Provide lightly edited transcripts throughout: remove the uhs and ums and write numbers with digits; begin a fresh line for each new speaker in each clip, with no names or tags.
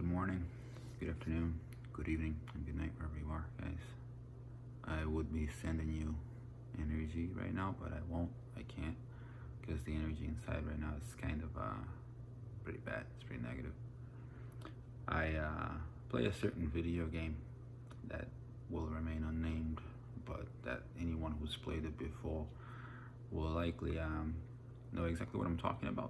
Good morning, good afternoon, good evening, and good night wherever you are, guys. I would be sending you energy right now, but I won't. I can't, because the energy inside right now is kind of pretty bad. It's pretty negative. I play a certain video game that will remain unnamed, but that anyone who's played it before will likely know exactly what I'm talking about,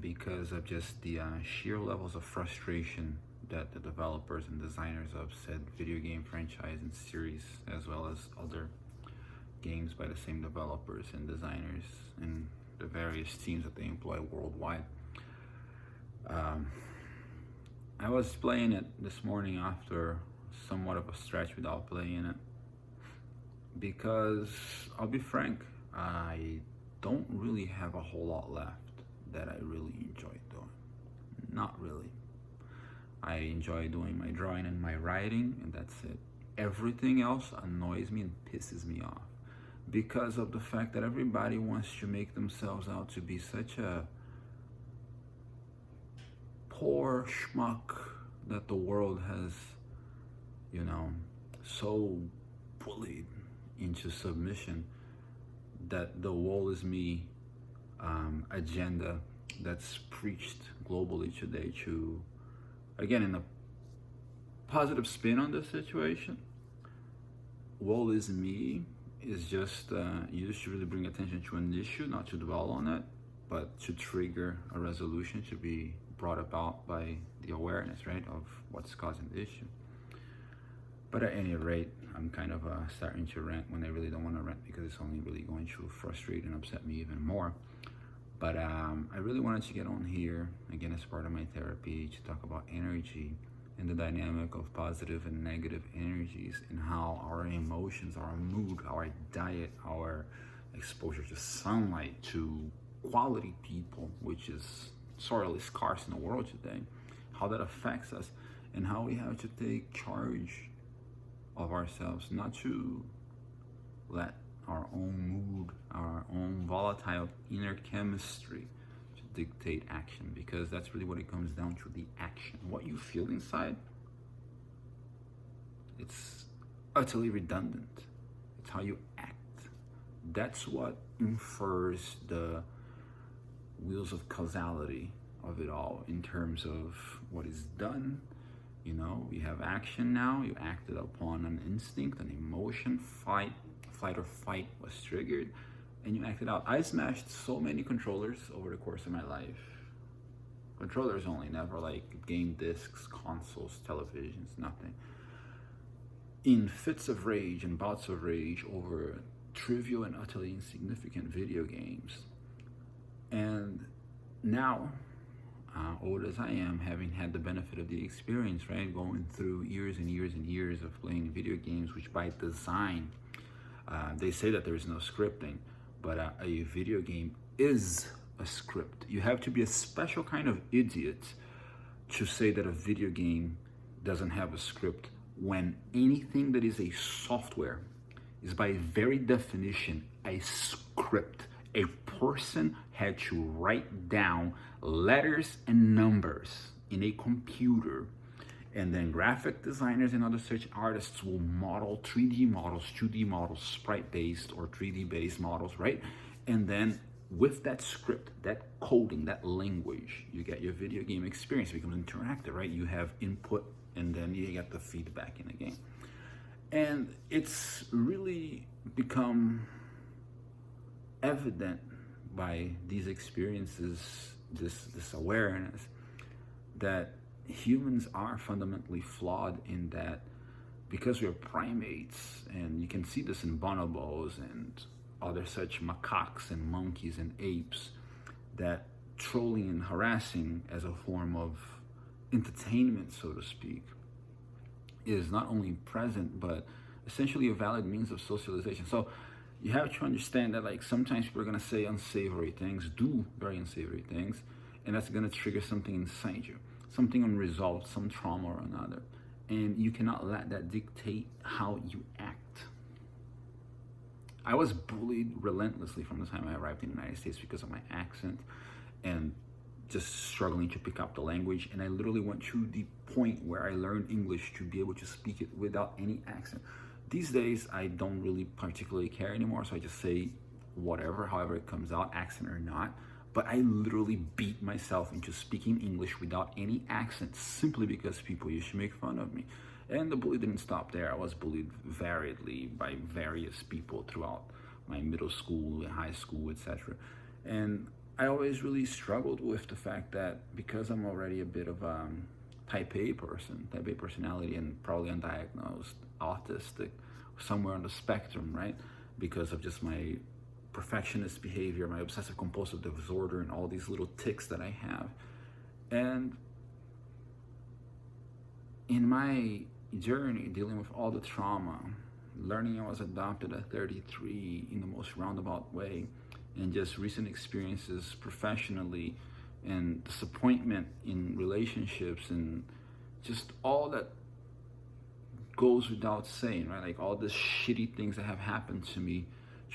because of just the sheer levels of frustration that the developers and designers of said video game franchise and series, as well as other games by the same developers and designers and the various teams that they employ worldwide. I was playing it this morning after somewhat of a stretch without playing it, because I'll be frank, I don't really have a whole lot left that I really enjoy doing. Not really. I enjoy doing my drawing and my writing, and that's it. Everything else annoys me and pisses me off, because of the fact that everybody wants to make themselves out to be such a poor schmuck that the world has, so bullied into submission, that the woe is me agenda that's preached globally today, to, again, in a positive spin on this situation, woe is me is just used to really bring attention to an issue, not to dwell on it, but to trigger a resolution to be brought about by the awareness, right, of what's causing the issue. But at any rate, I'm kind of starting to rant when I really don't want to rant, because it's only really going to frustrate and upset me even more. But I really wanted to get on here, again, as part of my therapy, to talk about energy and the dynamic of positive and negative energies, and how our emotions, our mood, our diet, our exposure to sunlight, to quality people, which is sorely scarce in the world today, how that affects us, and how we have to take charge of ourselves, not to let our own mood, our own volatile inner chemistry to dictate action, because that's really what it comes down to, the action. What you feel inside, it's utterly redundant. It's how you act. That's what infers the wheels of causality of it all, in terms of what is done. We have action now. You acted upon an instinct, an emotion, flight or fight was triggered, and you acted out. I smashed so many controllers over the course of my life. Controllers only, never like game discs, consoles, televisions, nothing. In fits of rage and bouts of rage over trivial and utterly insignificant video games. And now, old as I am, having had the benefit of the experience, right, going through years and years and years of playing video games, which by design, they say that there is no scripting, but a video game is a script. You have to be a special kind of idiot to say that a video game doesn't have a script, when anything that is a software is by very definition a script. A person had to write down letters and numbers in a computer, and then graphic designers and other such artists will model 3D models, 2D models, sprite-based or 3D-based models, right? And then with that script, that coding, that language, you get your video game experience. It becomes interactive, right? You have input, and then you get the feedback in the game. And it's really become evident by these experiences, this awareness, that humans are fundamentally flawed, in that, because we're primates, and you can see this in bonobos and other such macaques and monkeys and apes, that trolling and harassing as a form of entertainment, so to speak, is not only present, but essentially a valid means of socialization. So you have to understand that, like, sometimes people are going to say unsavory things, do very unsavory things, and that's going to trigger something inside you, something unresolved, some trauma or another. And you cannot let that dictate how you act. I was bullied relentlessly from the time I arrived in the United States because of my accent, and just struggling to pick up the language, and I literally went to the point where I learned English to be able to speak it without any accent. These days, I don't really particularly care anymore, so I just say whatever, however it comes out, accent or not. But I literally beat myself into speaking English without any accent simply because people used to make fun of me. And the bully didn't stop there. I was bullied variedly by various people throughout my middle school, high school, etc. And I always really struggled with the fact that because I'm already a bit of a type A person, type A personality, and probably undiagnosed, autistic, somewhere on the spectrum, right? Because of just my perfectionist behavior, my obsessive compulsive disorder, and all these little tics that I have. And in my journey dealing with all the trauma, learning I was adopted at 33 in the most roundabout way, and just recent experiences professionally and disappointment in relationships and just all that goes without saying, right? Like all the shitty things that have happened to me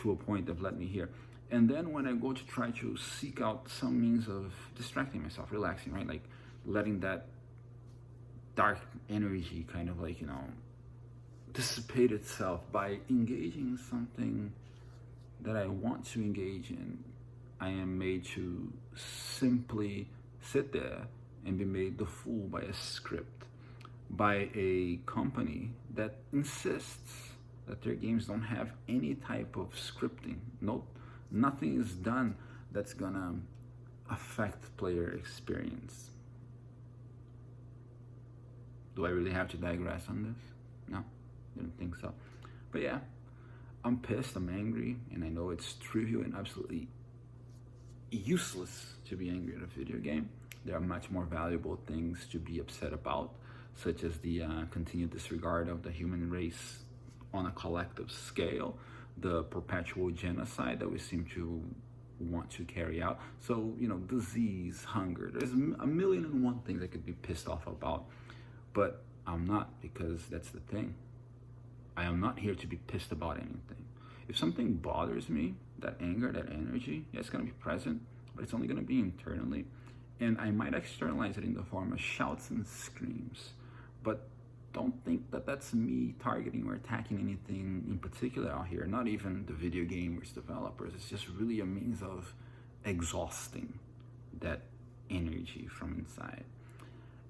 to a point that have led me here. And then when I go to try to seek out some means of distracting myself, relaxing, right? Like letting that dark energy kind of like, dissipate itself by engaging in something that I want to engage in, I am made to simply sit there and be made the fool by a script, by a company that insists that their games don't have any type of scripting. No, nothing is done that's gonna affect player experience. Do I really have to digress on this? No, didn't think so. But yeah, I'm pissed, I'm angry, and I know it's trivial and absolutely useless to be angry at a video game. There are much more valuable things to be upset about, such as the continued disregard of the human race on a collective scale, the perpetual genocide that we seem to want to carry out. So, disease, hunger, there's a million and one things I could be pissed off about, but I'm not, because that's the thing. I am not here to be pissed about anything. If something bothers me, that anger, that energy, yeah, it's gonna be present, but it's only gonna be internally. And I might externalize it in the form of shouts and screams, but don't think that that's me targeting or attacking anything in particular out here, not even the video gamers, developers. It's just really a means of exhausting that energy from inside.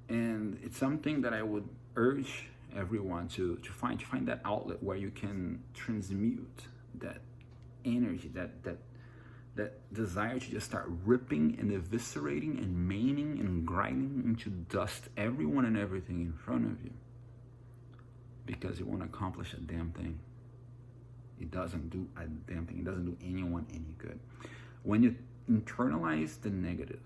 And it's something that I would urge everyone to find that outlet where you can transmute that energy, that desire to just start ripping and eviscerating and maiming and grinding into dust everyone and everything in front of you, because it won't accomplish a damn thing. It doesn't do a damn thing. It doesn't do anyone any good. When you internalize the negative,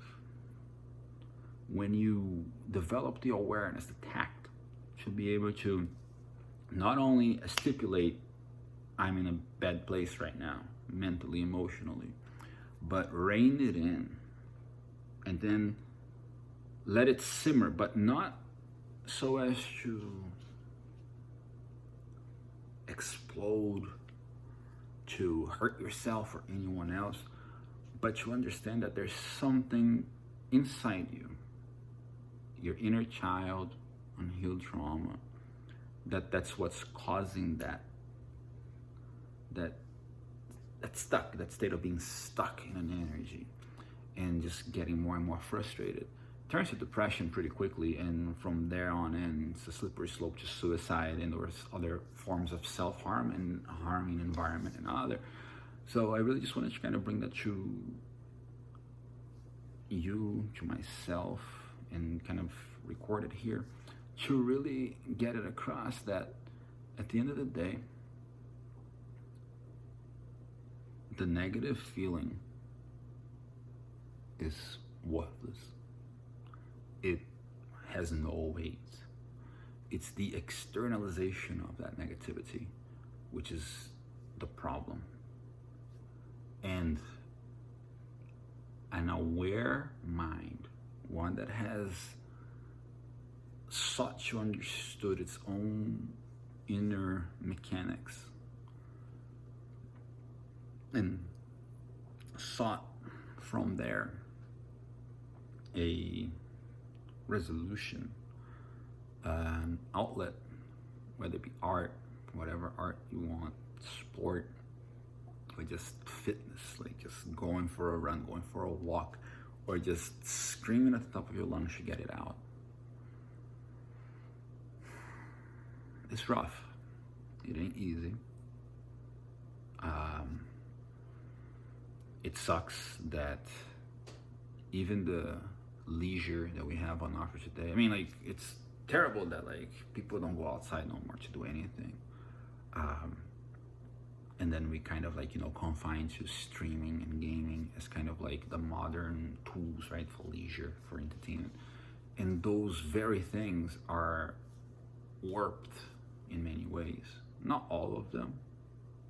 when you develop the awareness, the tact, to be able to not only stipulate, I'm in a bad place right now, mentally, emotionally, but rein it in and then let it simmer, but not so as to explode, to hurt yourself or anyone else, but to understand that there's something inside you, your inner child, unhealed trauma, that's what's causing that state of being stuck in an energy and just getting more and more frustrated. Turns to depression pretty quickly, and from there on in, it's a slippery slope to suicide and other forms of self-harm and harming environment and other. So I really just wanted to kind of bring that to you, to myself, and kind of record it here to really get it across that at the end of the day, the negative feeling is worthless. It has no weight. It's the externalization of that negativity, which is the problem. And an aware mind, one that has sought to understood its own inner mechanics and sought from there a resolution, an outlet, whether it be art, whatever art you want, sport, or just fitness, like just going for a run, going for a walk, or just screaming at the top of your lungs to get it out. It's rough. It ain't easy. It sucks that even the leisure that we have on offer today, I mean, like, it's terrible that, like, people don't go outside no more to do anything. And then we kind of, like, confined to streaming and gaming as kind of like the modern tools, right, for leisure, for entertainment. And those very things are warped in many ways. Not all of them.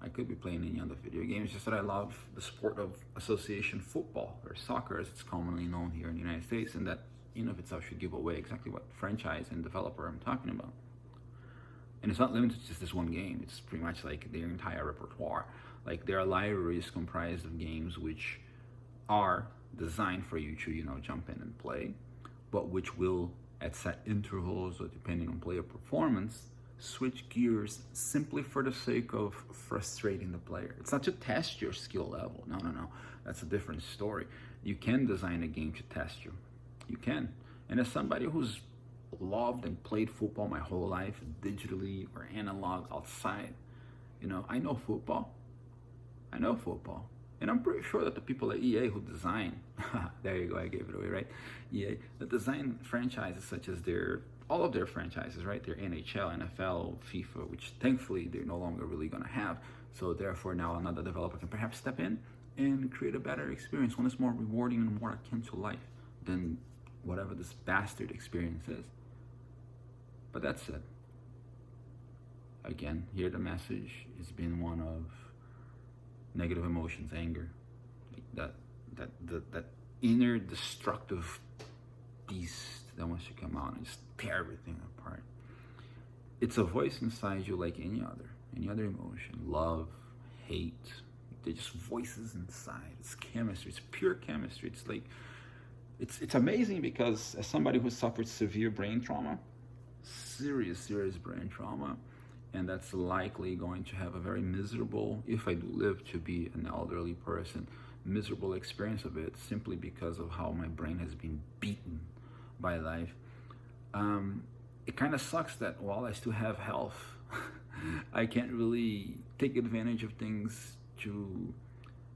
I could be playing any other video game. It's just that I love the sport of association football, or soccer as it's commonly known here in the United States, and that in of itself should give away exactly what franchise and developer I'm talking about. And it's not limited to just this one game. It's pretty much like their entire repertoire. Like, there are libraries comprised of games which are designed for you to, jump in and play, but which will, at set intervals or depending on player performance, switch gears simply for the sake of frustrating the player. It's not to test your skill level. No. That's a different story. You can design a game to test you. You can. And as somebody who's loved and played football my whole life, digitally or analog, outside, I know football. And I'm pretty sure that the people at EA who design, there you go, I gave it away, right? EA, that design franchises such as all of their franchises, right? Their NHL, NFL, FIFA, which thankfully they're no longer really gonna have. So therefore now another developer can perhaps step in and create a better experience, one that's more rewarding and more akin to life than whatever this bastard experience is. But that said, again, here the message has been one of negative emotions, anger, like that inner destructive beast that wants to come out and just tear everything apart. It's a voice inside you like any other emotion, love, hate. They're just voices inside. It's chemistry. It's pure chemistry. It's like, it's amazing because as somebody who suffered severe brain trauma, serious brain trauma, and that's likely going to have a very miserable, if I do live to be an elderly person, miserable experience of it, simply because of how my brain has been beaten by life. It kind of sucks that while I still have health, I can't really take advantage of things to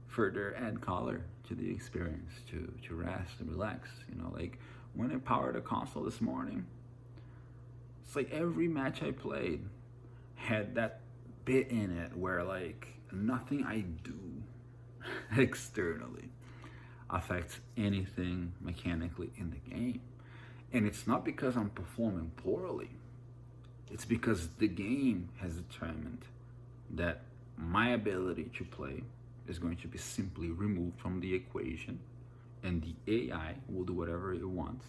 further add color to the experience, to rest and relax. Like when I powered a console this morning, it's like every match I played had that bit in it where, like, nothing I do externally affects anything mechanically in the game. And it's not because I'm performing poorly. It's because the game has determined that my ability to play is going to be simply removed from the equation, and the AI will do whatever it wants.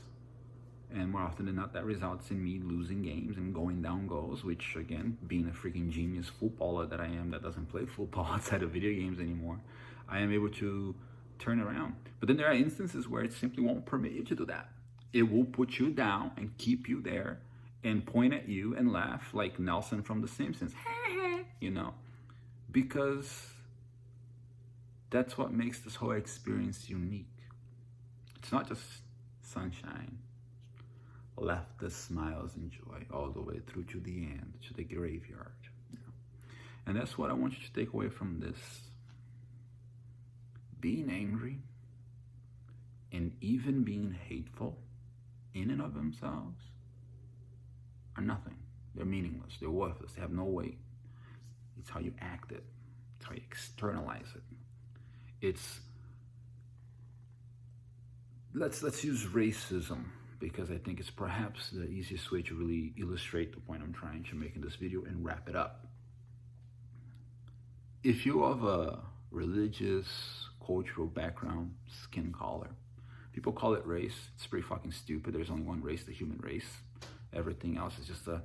And more often than not, that results in me losing games and going down goals, which, again, being a freaking genius footballer that I am that doesn't play football outside of video games anymore, I am able to turn around. But then there are instances where it simply won't permit you to do that. It will put you down and keep you there and point at you and laugh like Nelson from The Simpsons, because that's what makes this whole experience unique. It's not just sunshine, laughter, smiles, and joy all the way through to the end, to the graveyard. And that's what I want you to take away from this. Being angry and even being hateful in and of themselves are nothing. They're meaningless. They're worthless. They have no weight. It's how you act it. It's how you externalize it. It's, let's use racism, because I think it's perhaps the easiest way to really illustrate the point I'm trying to make in this video and wrap it up. If you're of a religious, cultural background, skin color, people call it race. It's pretty fucking stupid. There's only one race, the human race. Everything else is just a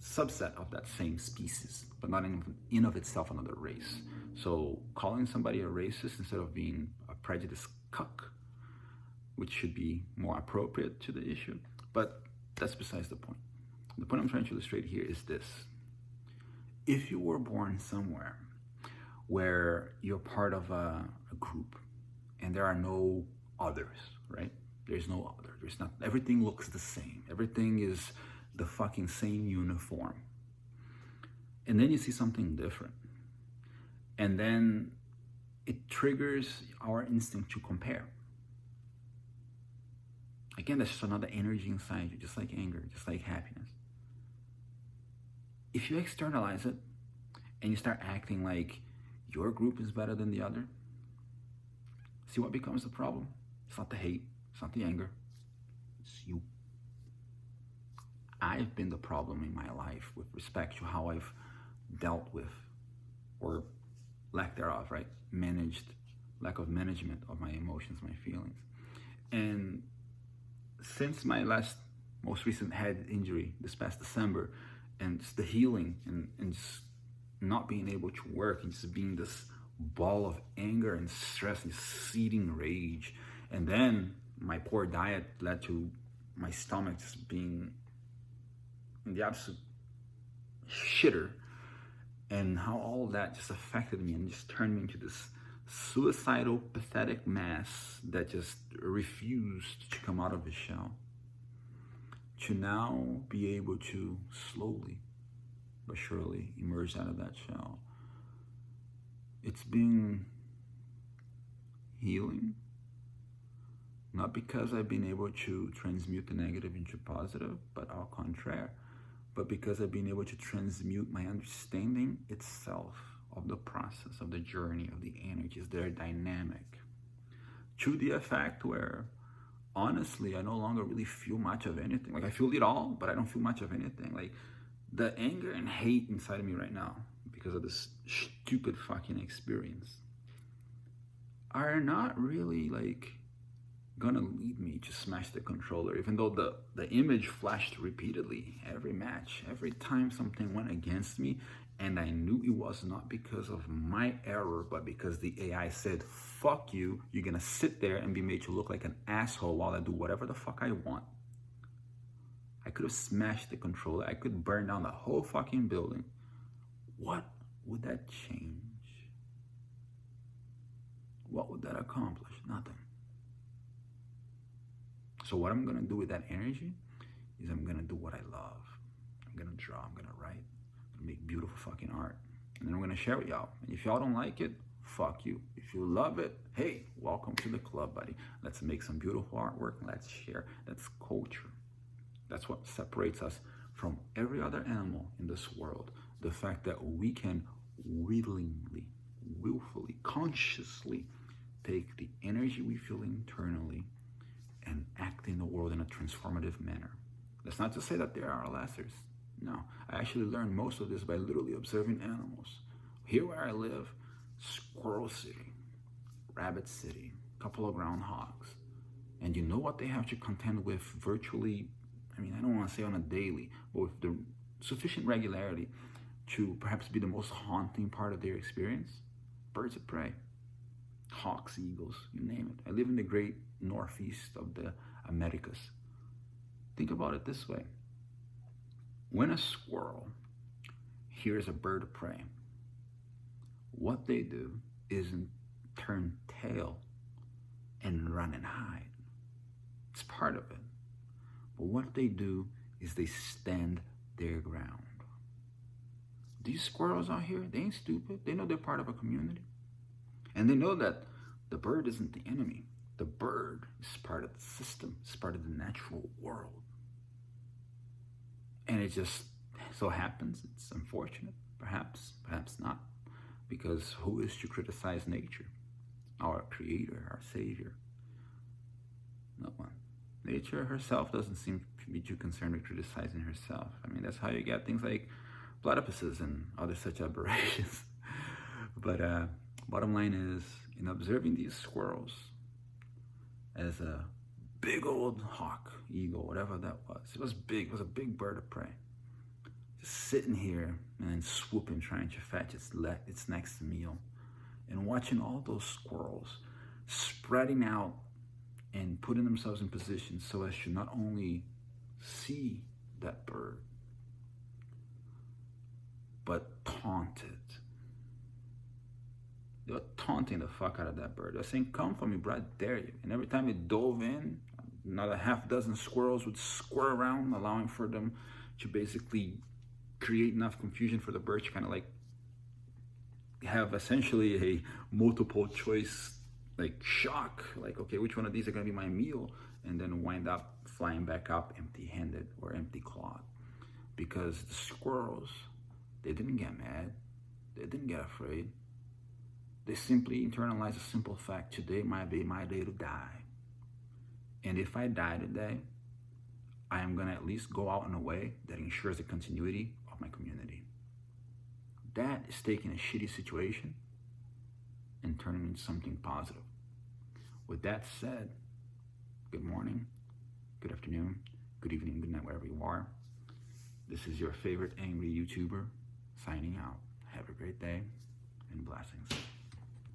subset of that same species, but not in of itself another race. So calling somebody a racist instead of being a prejudiced cuck which should be more appropriate to the issue. But that's besides the point. The point I'm trying to illustrate here is this. If you were born somewhere where you're part of a group and there are no others, right? There's no other. There's not, everything looks the same. Everything is the fucking same uniform. And then you see something different. And then it triggers our instinct to compare. Again, that's just another energy inside you, just like anger, just like happiness. If you externalize it and you start acting like your group is better than the other, see what becomes the problem? It's not the hate, it's not the anger, it's you. I've been the problem in my life with respect to how I've dealt with, or lack thereof, right? Lack of management of my emotions, my feelings. And since my most recent head injury this past December, and just the healing and just not being able to work and just being this ball of anger and stress and seething rage. And then my poor diet led to my stomach just being in the absolute shitter, and how all of that just affected me and just turned me into this suicidal, pathetic mass that just refused to come out of its shell. To now be able to slowly but surely emerge out of that shell. It's been healing, not because I've been able to transmute the negative into positive, but au contraire, but because I've been able to transmute my understanding itself of the process, of the journey, of the energies, their dynamic, to the effect where honestly, I no longer really feel much of anything. Like, I feel it all, but I don't feel much of anything. Like, the anger and hate inside of me right now, because of this stupid fucking experience, are not really, like, gonna lead me to smash the controller, even though the image flashed repeatedly every match, every time something went against me, and I knew it was not because of my error, but because the AI said, fuck you, you're gonna sit there and be made to look like an asshole while I do whatever the fuck I want. I could have smashed the controller. I could burn down the whole fucking building. What would that change? What would that accomplish? Nothing. So what I'm gonna do with that energy is I'm gonna do what I love. I'm gonna draw, I'm gonna write, I'm gonna make beautiful fucking art. And then I'm gonna share with y'all. And if y'all don't like it, fuck you. If you love it, hey, welcome to the club, buddy. Let's make some beautiful artwork. Let's share. That's culture. That's what separates us from every other animal in this world. The fact that we can willingly, willfully, consciously take the energy we feel internally and act in the world in a transformative manner. That's not to say that there are lessers. No, I actually learned most of this by literally observing animals. Here where I live, Squirrel City, Rabbit City, a couple of groundhogs. And you know what they have to contend with virtually, I mean, I don't want to say on a daily, but with the sufficient regularity to perhaps be the most haunting part of their experience? Birds of prey. Hawks, eagles, you name it. I live in the great northeast of the Americas. Think about it this way. When a squirrel hears a bird of prey, what they do isn't turn tail and run and hide. It's part of it. But what they do is they stand their ground. These squirrels out here, they ain't stupid. They know they're part of a community. And they know that the bird isn't the enemy. The bird is part of the system. It's part of the natural world. And it just so happens, it's unfortunate, perhaps not. Because who is to criticize nature? Our creator, our savior. No one. Nature herself doesn't seem to be too concerned with criticizing herself. I mean, that's how you get things like platypuses and other such aberrations. But bottom line is, in observing these squirrels as a big old hawk, eagle, whatever that was, it was big, it was a big bird of prey, just sitting here and then swooping, trying to fetch its next meal, and watching all those squirrels spreading out and putting themselves in position so as to not only see that bird, but taunt it. They're taunting the fuck out of that bird. They're saying, come for me, bro, I dare you. And every time it dove in, another half dozen squirrels would squirrel around, allowing for them to basically create enough confusion for the bird to kind of like have essentially a multiple choice like shock, like, okay, which one of these are gonna be my meal? And then wind up flying back up empty-handed or empty-clawed. Because the squirrels, they didn't get mad, they didn't get afraid. They simply internalized a simple fact: today might be my day to die. And if I die today, I am gonna at least go out in a way that ensures the continuity of my community. That is taking a shitty situation and turning it into something positive. With that said, good morning, good afternoon, good evening, good night, wherever you are. This is your favorite angry YouTuber signing out. Have a great day and blessings.